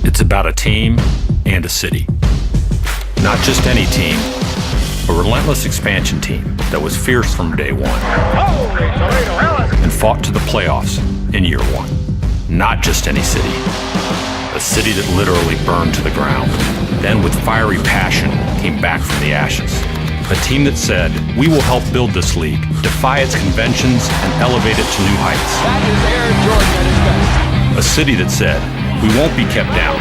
It's about a team and a city. Not just any team, a relentless expansion team that was fierce from day one and fought to the playoffs in year one. Not just any city, a city that literally burned to the ground, then with fiery passion came back from the ashes. A team that said, we will help build this league, defy its conventions, and elevate it to new heights. That is Aaron Jordan at his best. A city that said, we won't be kept down.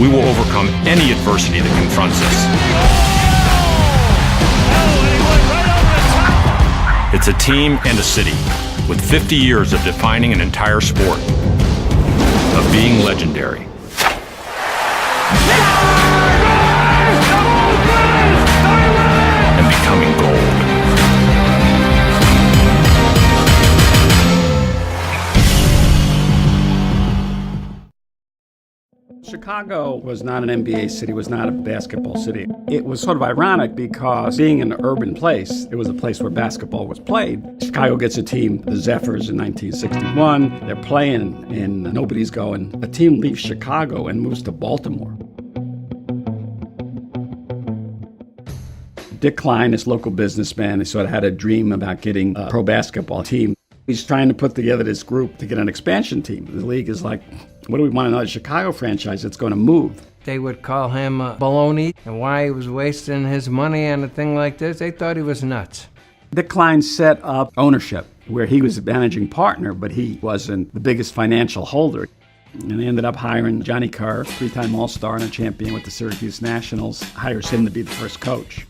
We will overcome any adversity that confronts us. It's a team and a city with 50 years of defining an entire sport, of being legendary. And becoming gold. Chicago was not an NBA city, was not a basketball city. It was sort of ironic because being an urban place, it was a place where basketball was played. Chicago gets a team, the Zephyrs in 1961. They're playing and nobody's going. A team leaves Chicago and moves to Baltimore. Dick Klein, this local businessman, he sort of had a dream about getting a pro basketball team. He's trying to put together this group to get an expansion team. The league is like, what do we want, another Chicago franchise that's going to move? They would call him baloney, and why he was wasting his money on a thing like this, they thought he was nuts. Dick Klein set up ownership where he was the managing partner, but he wasn't the biggest financial holder. And they ended up hiring Johnny Kerr, three-time All-Star and a champion with the Syracuse Nationals, hires him to be the first coach.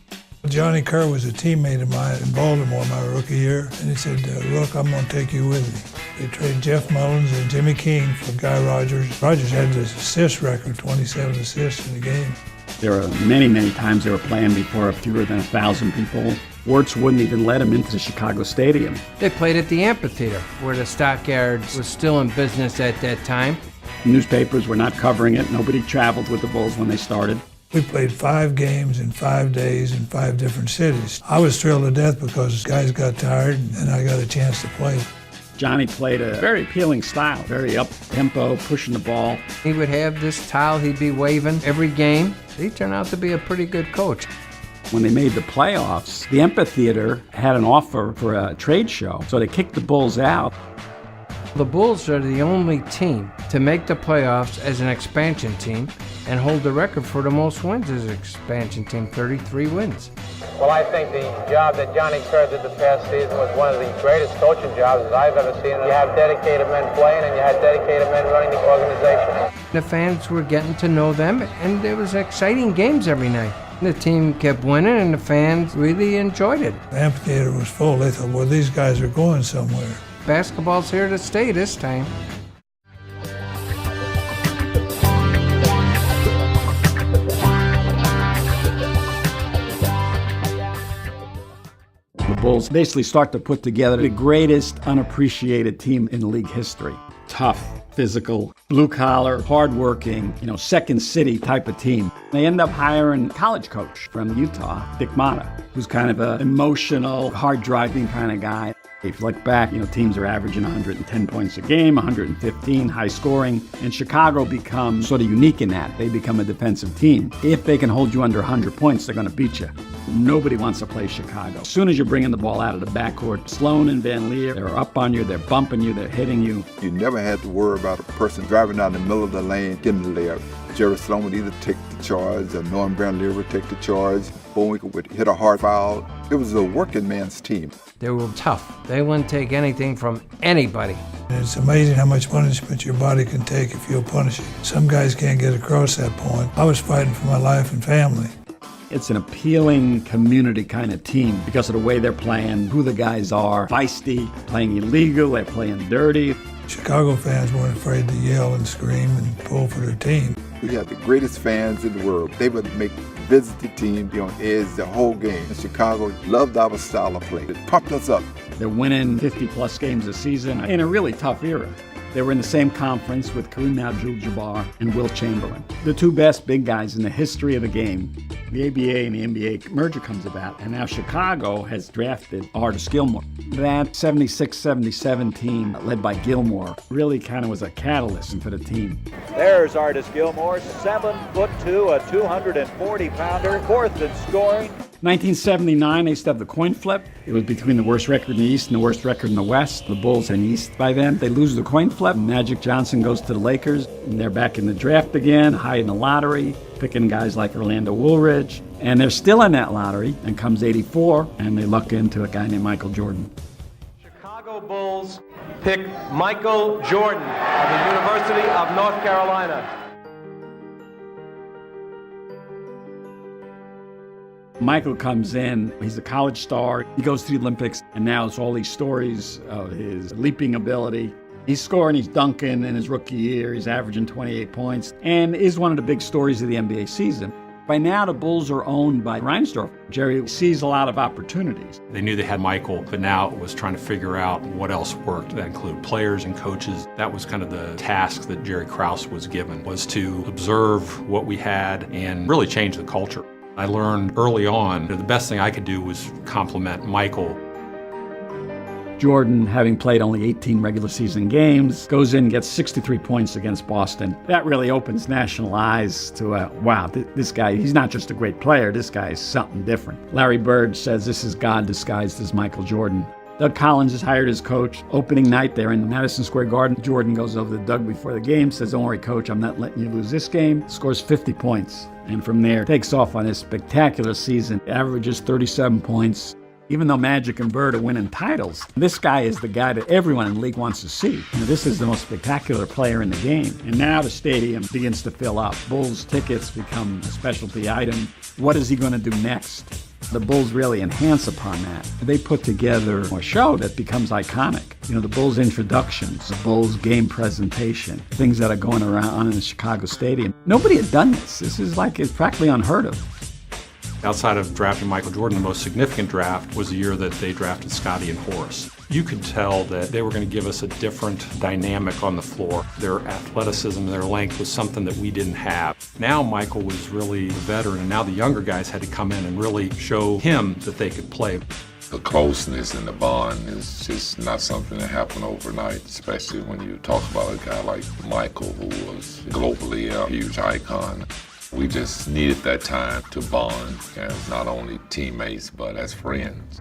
Johnny Kerr was a teammate of mine in Baltimore my rookie year, and he said, Rook, I'm going to take you with me. They traded Jeff Mullins and Jimmy King for Guy Rogers. Rogers had the assist record, 27 assists in the game. There were many, many times they were playing before fewer than 1,000 people. Wirtz wouldn't even let him into the Chicago Stadium. They played at the amphitheater, where the Stockyards was still in business at that time. Newspapers were not covering it. Nobody traveled with the Bulls when they started. We played 5 games in 5 days in 5 different cities. I was thrilled to death because guys got tired and I got a chance to play. Johnny played a very appealing style, very up-tempo, pushing the ball. He would have this towel he'd be waving every game. He turned out to be a pretty good coach. When they made the playoffs, the amphitheater had an offer for a trade show, so they kicked the Bulls out. The Bulls are the only team to make the playoffs as an expansion team and hold the record for the most wins as an expansion team, 33 wins. Well, I think the job that Johnny Kerr did the past season was one of the greatest coaching jobs that I've ever seen. You have dedicated men playing and you had dedicated men running the organization. The fans were getting to know them, and there was exciting games every night. The team kept winning, and the fans really enjoyed it. The amphitheater was full. They thought, well, these guys are going somewhere. Basketball's here to stay this time. The Bulls basically start to put together the greatest unappreciated team in league history. Tough, physical, blue-collar, hard-working, second city type of team. They end up hiring a college coach from Utah, Dick Motta, who's kind of an emotional, hard-driving kind of guy. If you look back, teams are averaging 110 points a game, 115, high scoring, and Chicago becomes sort of unique in that. They become a defensive team. If they can hold you under 100 points, they're going to beat you. Nobody wants to play Chicago. As soon as you're bringing the ball out of the backcourt, Sloan and Van Leer, they're up on you, they're bumping you, they're hitting you. You never had to worry about a person driving down the middle of the lane getting the layup. Jerry Sloan would either take the charge or Norm Van Leer would take the charge. Bowinkle would hit a hard foul. It was a working man's team. They were tough. They wouldn't take anything from anybody. It's amazing how much punishment your body can take if you'll punish it. Some guys can't get across that point. I was fighting for my life and family. It's an appealing community kind of team because of the way they're playing, who the guys are, feisty, playing illegal, they're playing dirty. Chicago fans weren't afraid to yell and scream and pull for their team. We had the greatest fans in the world. They would make visit the team, be on edge the whole game. And Chicago loved our style of play. It pumped us up. They're winning 50-plus games a season in a really tough era. They were in the same conference with Kareem Abdul-Jabbar and Wilt Chamberlain, the two best big guys in the history of the game. The ABA and the NBA merger comes about, and now Chicago has drafted Artis Gilmore. That 76-77 team, led by Gilmore, really kind of was a catalyst for the team. There's Artis Gilmore, 7'2", a 240-pounder, fourth in scoring. 1979, they used to have the coin flip. It was between the worst record in the East and the worst record in the West. The Bulls in the East by then. They lose the coin flip. Magic Johnson goes to the Lakers, and they're back in the draft again, high in the lottery, picking guys like Orlando Woolridge. And they're still in that lottery, and comes 84, and they luck into a guy named Michael Jordan. Chicago Bulls pick Michael Jordan of the University of North Carolina. Michael comes in, he's a college star, he goes to the Olympics, and now it's all these stories of his leaping ability. He's scoring, he's dunking in his rookie year, he's averaging 28 points, and is one of the big stories of the NBA season. By now, the Bulls are owned by Reinsdorf. Jerry sees a lot of opportunities. They knew they had Michael, but now it was trying to figure out what else worked. That included players and coaches. That was kind of the task that Jerry Krause was given, was to observe what we had and really change the culture. I learned early on that the best thing I could do was compliment Michael. Jordan, having played only 18 regular season games, goes in and gets 63 points against Boston. That really opens national eyes to, wow, this guy, he's not just a great player, this guy is something different. Larry Bird says this is God disguised as Michael Jordan. Doug Collins is hired as coach. Opening night there in Madison Square Garden, Jordan goes over to Doug before the game, says, don't worry, coach, I'm not letting you lose this game. Scores 50 points. And from there, takes off on his spectacular season, averages 37 points. Even though Magic and Bird are winning titles, this guy is the guy that everyone in the league wants to see. This is the most spectacular player in the game. And now the stadium begins to fill up. Bulls tickets become a specialty item. What is he going to do next? The Bulls really enhance upon that. They put together a show that becomes iconic. The Bulls introductions, the Bulls game presentation, things that are going around in the Chicago Stadium. Nobody had done this. This is it's practically unheard of. Outside of drafting Michael Jordan, the most significant draft was the year that they drafted Scottie and Horace. You could tell that they were going to give us a different dynamic on the floor. Their athleticism, their length was something that we didn't have. Now Michael was really a veteran, and now the younger guys had to come in and really show him that they could play. The closeness and the bond is just not something that happened overnight, especially when you talk about a guy like Michael, who was globally a huge icon. We just needed that time to bond as not only teammates, but as friends.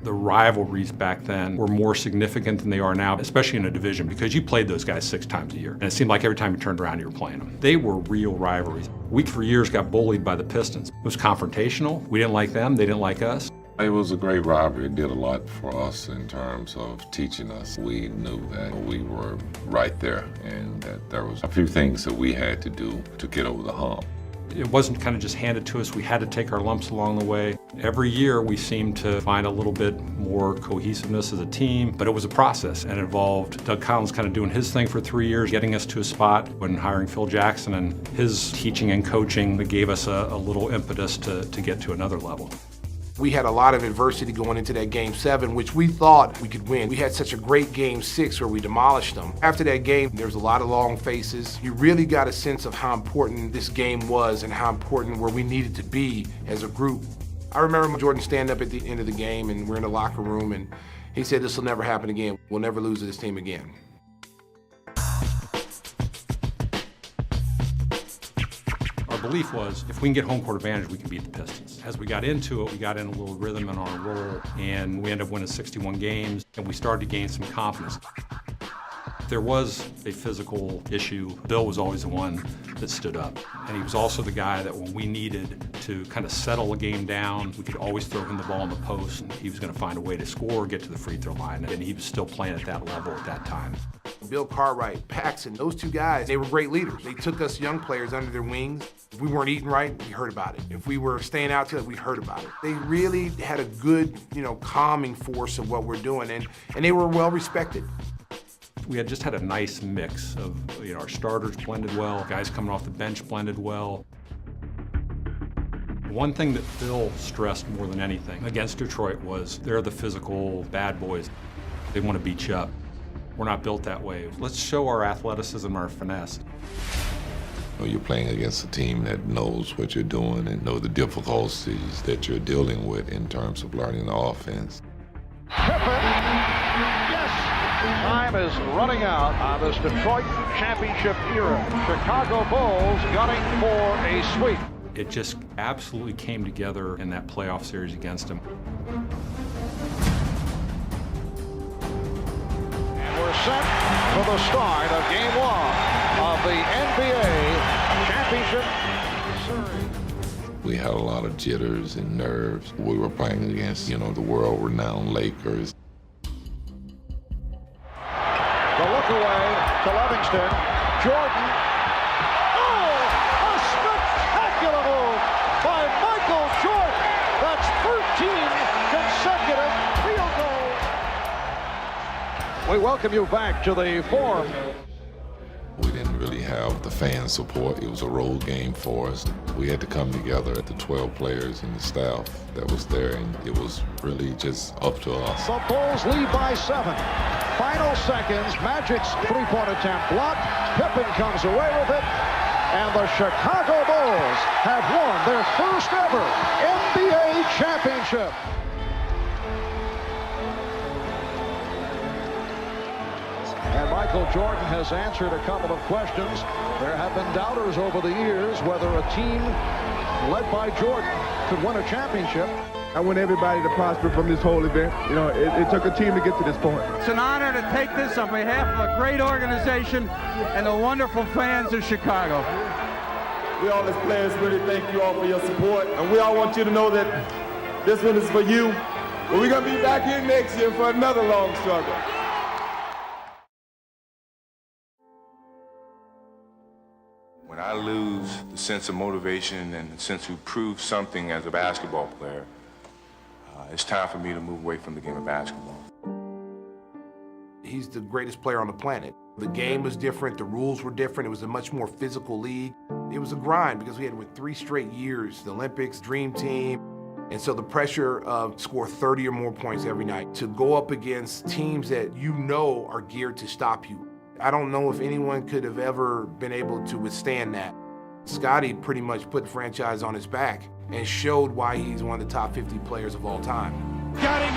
The rivalries back then were more significant than they are now, especially in a division, because you played those guys 6 times a year. And it seemed like every time you turned around, you were playing them. They were real rivalries. We, for years, got bullied by the Pistons. It was confrontational. We didn't like them. They didn't like us. It was a great rivalry. It did a lot for us in terms of teaching us. We knew that we were right there and that there was a few things that we had to do to get over the hump. It wasn't kind of just handed to us. We had to take our lumps along the way. Every year we seemed to find a little bit more cohesiveness as a team, but it was a process and it involved Doug Collins kind of doing his thing for 3 years, getting us to a spot when hiring Phil Jackson, and his teaching and coaching that gave us a little impetus to get to another level. We had a lot of adversity going into that Game 7, which we thought we could win. We had such a great Game 6 where we demolished them. After that game, there was a lot of long faces. You really got a sense of how important this game was and how important where we needed to be as a group. I remember Jordan standing up at the end of the game, and we're in the locker room, and he said, "This will never happen again. We'll never lose to this team again." Our belief was, if we can get home court advantage, we can beat the Pistons. As we got into it, we got in a little rhythm and on a roll, and we ended up winning 61 games, and we started to gain some confidence. There was a physical issue. Bill was always the one that stood up. And he was also the guy that when we needed to kind of settle a game down, we could always throw him the ball in the post, and he was going to find a way to score, get to the free throw line, and he was still playing at that level at that time. Bill Cartwright, Paxson, those two guys, they were great leaders. They took us young players under their wings. If we weren't eating right, we heard about it. If we were staying out too late, we heard about it. They really had a good, calming force of what we're doing, and they were well respected. We had just had a nice mix of, our starters blended well, guys coming off the bench blended well. One thing that Phil stressed more than anything against Detroit was they're the physical bad boys. They want to beat you up. We're not built that way. Let's show our athleticism, our finesse. You're playing against a team that knows what you're doing and know the difficulties that you're dealing with in terms of learning the offense. Pippen, yes! Time is running out on this Detroit championship era. Chicago Bulls gunning for a sweep. It just absolutely came together in that playoff series against them. And we're set for the start of Game 1 of the NBA Championship Series. We had a lot of jitters and nerves. We were playing against, the world-renowned Lakers. The look away to Livingston. Jordan. Oh, a spectacular move by Michael Jordan. That's 13 consecutive field goals. We welcome you back to the Forum. We didn't really have the fan support. It was a road game for us. We had to come together, the 12 players and the staff that was there, and it was really just up to us. The Bulls lead by 7. Final seconds, Magic's three-point attempt blocked. Pippen comes away with it, and the Chicago Bulls have won their first ever NBA championship. And Michael Jordan has answered a couple of questions. There have been doubters over the years whether a team led by Jordan could win a championship. I want everybody to prosper from this whole event. It took a team to get to this point. It's an honor to take this on behalf of a great organization and the wonderful fans of Chicago. We all as players really thank you all for your support, and we all want you to know that this one is for you. But we're going to be back here next year for another long struggle. When I lose the sense of motivation and the sense to prove something as a basketball player, it's time for me to move away from the game of basketball. He's the greatest player on the planet. The game was different, the rules were different, it was a much more physical league. It was a grind because we had with 3 straight years, the Olympics, Dream Team, and so the pressure of score 30 or more points every night, to go up against teams that are geared to stop you. I don't know if anyone could have ever been able to withstand that. Scotty pretty much put the franchise on his back and showed why he's one of the top 50 players of all time. Got it.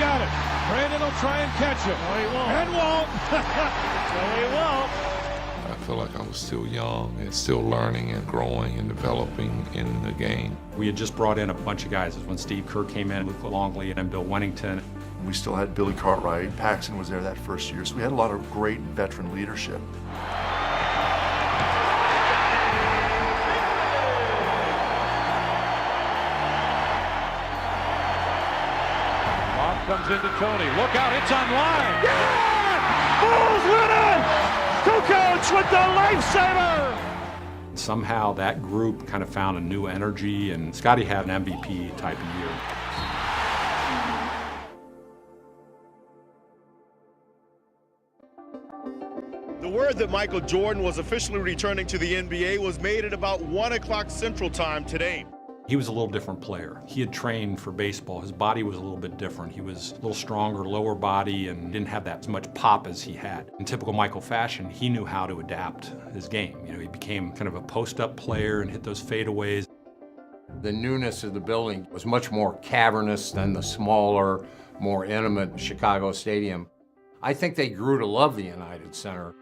Brandon will try and catch it. No, he won't. And won't. No, he won't. I feel like I was still young and still learning and growing and developing in the game. We had just brought in a bunch of guys. When Steve Kerr came in, Luke Longley, and Bill Wennington. We still had Billy Cartwright. Paxson was there that first year, so we had a lot of great veteran leadership. Comes into Tony. Look out, it's on line. Yeah! Bulls win it! Kukoc with the lifesaver! Somehow that group kind of found a new energy, and Scotty had an MVP type of year. The word that Michael Jordan was officially returning to the NBA was made at about 1 o'clock Central Time today. He was a little different player. He had trained for baseball. His body was a little bit different. He was a little stronger, lower body, and didn't have that as much pop as he had. In typical Michael fashion, he knew how to adapt his game. He became kind of a post-up player and hit those fadeaways. The newness of the building was much more cavernous than the smaller, more intimate Chicago Stadium. I think they grew to love the United Center.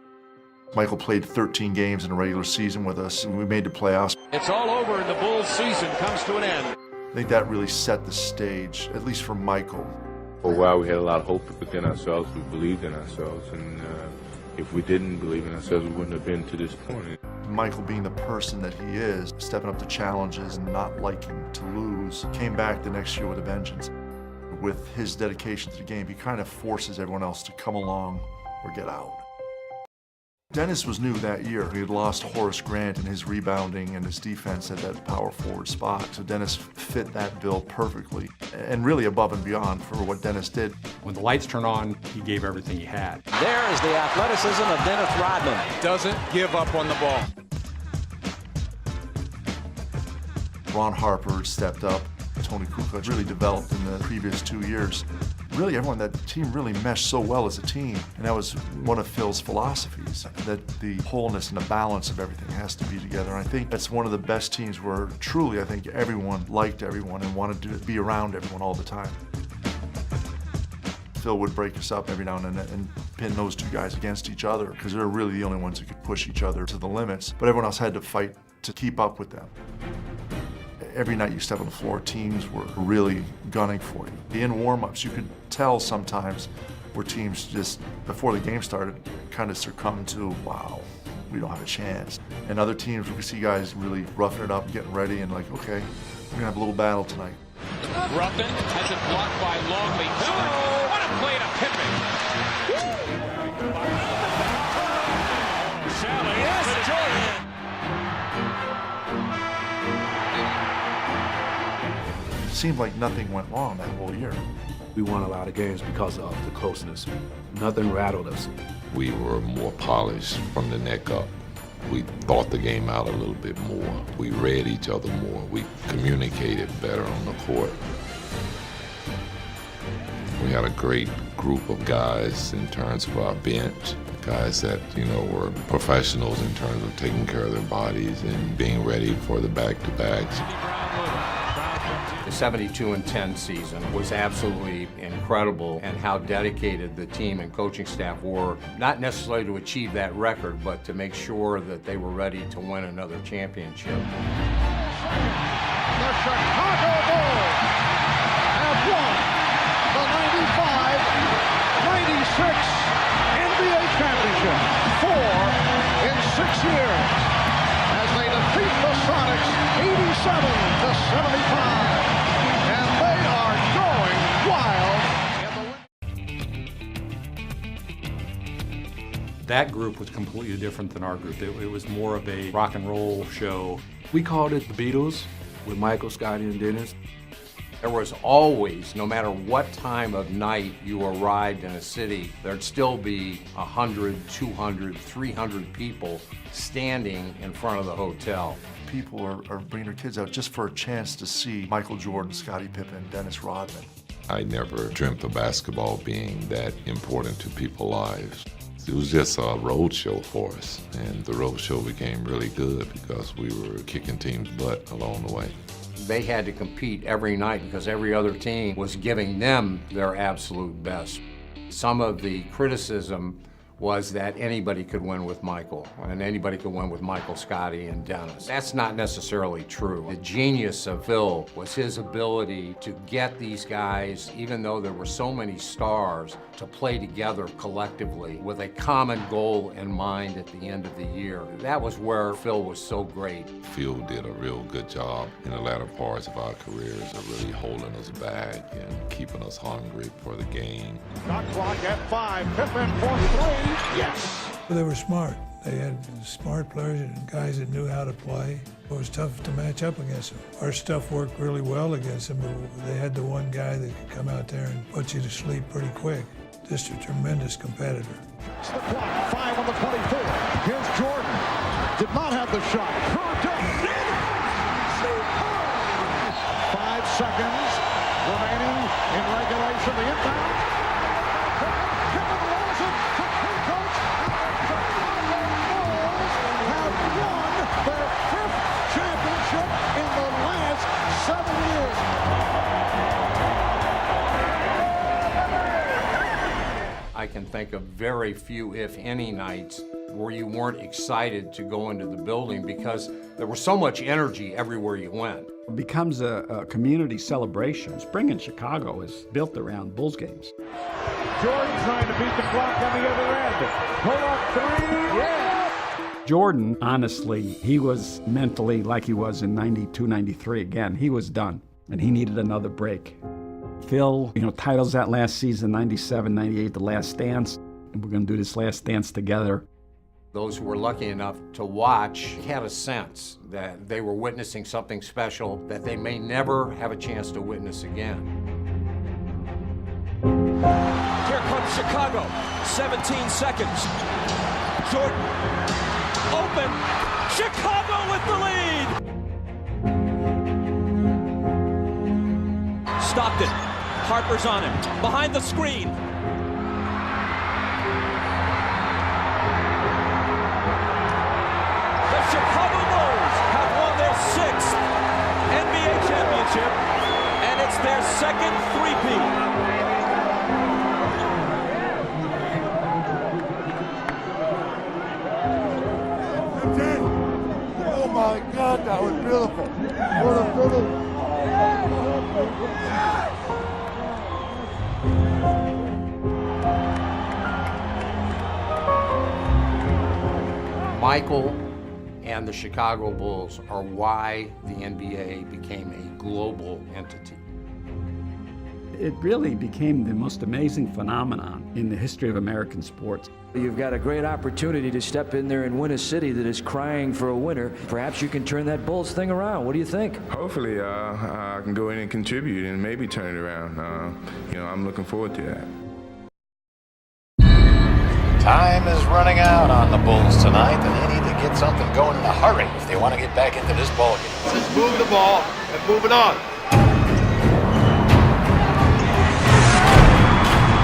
Michael played 13 games in a regular season with us, and we made the playoffs. It's all over, and the Bulls' season comes to an end. I think that really set the stage, at least for Michael. For a while, we had a lot of hope within ourselves. We believed in ourselves, and if we didn't believe in ourselves, we wouldn't have been to this point. Michael, being the person that he is, stepping up to challenges and not liking to lose, came back the next year with a vengeance. With his dedication to the game, he kind of forces everyone else to come along or get out. Dennis was new that year. He had lost Horace Grant in his rebounding and his defense at that power forward spot. So Dennis fit that bill perfectly, and really above and beyond for what Dennis did. When the lights turned on, he gave everything he had. There is the athleticism of Dennis Rodman. Doesn't give up on the ball. Ron Harper stepped up. Tony Kukoc really developed in the previous 2 years. really everyone, that team really meshed so well as a team. And that was one of Phil's philosophies, that the wholeness and the balance of everything has to be together. And I think that's one of the best teams where truly I think everyone liked everyone and wanted to be around everyone all the time. Phil would break us up every now and then and pin those two guys against each other because they're really the only ones who could push each other to the limits, but everyone else had to fight to keep up with them. Every night you step on the floor, teams were really gunning for you. In warm-ups, you could tell sometimes where teams just, before the game started, kind of succumbed to, wow, we don't have a chance. And other teams, we could see guys really roughing it up and getting ready and like, okay, we're gonna have a little battle tonight. Ruffin has it blocked by Longley. Oh, what a play to Pippen. Sally, yes, Jordan. It seemed like nothing went wrong that whole year. We won a lot of games because of the closeness. Nothing rattled us. We were more polished from the neck up. We thought the game out a little bit more. We read each other more. We communicated better on the court. We had a great group of guys in terms of our bench, guys that, were professionals in terms of taking care of their bodies and being ready for the back-to-backs. The 72-10 season was absolutely incredible, and how dedicated the team and coaching staff were, not necessarily to achieve that record, but to make sure that they were ready to win another championship. The Chicago Bulls have won the 95-96 NBA championship, 4 in 6 years, as they defeat the Sonics 87-75. That group was completely different than our group. It was more of a rock and roll show. We called it the Beatles with Michael, Scotty, and Dennis. There was always, no matter what time of night you arrived in a city, there'd still be 100, 200, 300 people standing in front of the hotel. People are bringing their kids out just for a chance to see Michael Jordan, Scottie Pippen, Dennis Rodman. I never dreamt of basketball being that important to people's lives. It was just a road show for us, and the road show became really good because we were kicking teams' butt along the way. They had to compete every night because every other team was giving them their absolute best. Some of the criticism was that anybody could win with Michael, and anybody could win with Michael, Scotty, and Dennis. That's not necessarily true. The genius of Phil was his ability to get these guys, even though there were so many stars, to play together collectively with a common goal in mind at the end of the year. That was where Phil was so great. Phil did a real good job in the latter parts of our careers of really holding us back and keeping us hungry for the game. Shot clock at 5. Pippen for 3. Yes. They were smart. They had smart players and guys that knew how to play. It was tough to match up against them. Our stuff worked really well against them, but they had the one guy that could come out there and put you to sleep pretty quick. Just a tremendous competitor. It's the clock, 5 on the 24. Here's Jordan. Did not have the shot. 5 seconds remaining in regulation. The inbound. Pippen rolls it. Coach. Have won their 5th championship in the last 7 years. I can think of very few, if any, nights where you weren't excited to go into the building because there was so much energy everywhere you went. It becomes a community celebration. Spring in Chicago is built around Bulls games. Jordan trying to beat the clock on the other end. Pull up 3, yeah! Jordan, honestly, he was mentally like he was in 92, 93 again. He was done, and he needed another break. Phil, titles that last season, 97, 98, The Last Dance, and we're going to do this last dance together. Those who were lucky enough to watch had a sense that they were witnessing something special that they may never have a chance to witness again. Here comes Chicago, 17 seconds. Jordan, open, Chicago with the lead. Stockton, Harper's on him. Behind the screen. The Chicago Bulls have won their 6th NBA championship, and it's their 2nd three-peat. Oh my God, that was beautiful. What a finish. Michael and the Chicago Bulls are why the NBA became a global entity. It really became the most amazing phenomenon in the history of American sports. You've got a great opportunity to step in there and win a city that is crying for a winner. Perhaps you can turn that Bulls thing around. What do you think? Hopefully, I can go in and contribute and maybe turn it around. I'm looking forward to that. Time is running out on the Bulls tonight, and they need to get something going in a hurry if they want to get back into this ball game. Let's move the ball and move it on.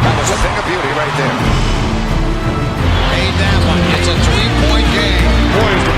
That was a thing of beauty right there. Made that one. It's a 3-point game. Boy, is the